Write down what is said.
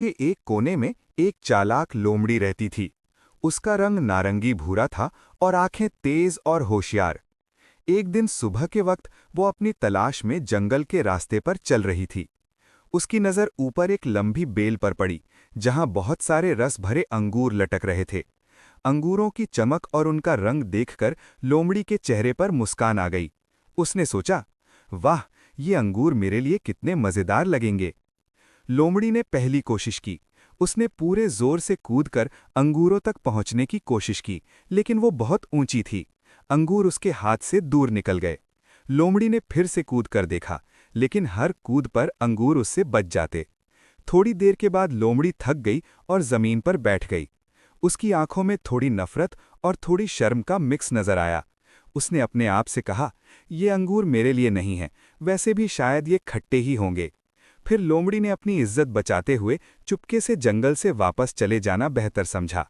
के एक कोने में एक चालाक लोमड़ी रहती थी। उसका रंग नारंगी भूरा था और आंखें तेज और होशियार। एक दिन सुबह के वक्त वो अपनी तलाश में जंगल के रास्ते पर चल रही थी। उसकी नज़र ऊपर एक लंबी बेल पर पड़ी, जहां बहुत सारे रस भरे अंगूर लटक रहे थे। अंगूरों की चमक और उनका रंग देखकर लोमड़ी के चेहरे पर मुस्कान आ गई। उसने सोचा, वाह, ये अंगूर मेरे लिए कितने मज़ेदार लगेंगे। लोमड़ी ने पहली कोशिश की। उसने पूरे जोर से कूदकर अंगूरों तक पहुंचने की कोशिश की, लेकिन वो बहुत ऊंची थी। अंगूर उसके हाथ से दूर निकल गए। लोमड़ी ने फिर से कूद कर देखा, लेकिन हर कूद पर अंगूर उससे बच जाते। थोड़ी देर के बाद लोमड़ी थक गई और जमीन पर बैठ गई। उसकी आंखों में थोड़ी नफरत और थोड़ी शर्म का मिक्स नजर आया। उसने अपने आप से कहा, ये अंगूर मेरे लिए नहीं है, वैसे भी शायद ये खट्टे ही होंगे। फिर लोमड़ी ने अपनी इज्जत बचाते हुए चुपके से जंगल से वापस चले जाना बेहतर समझा।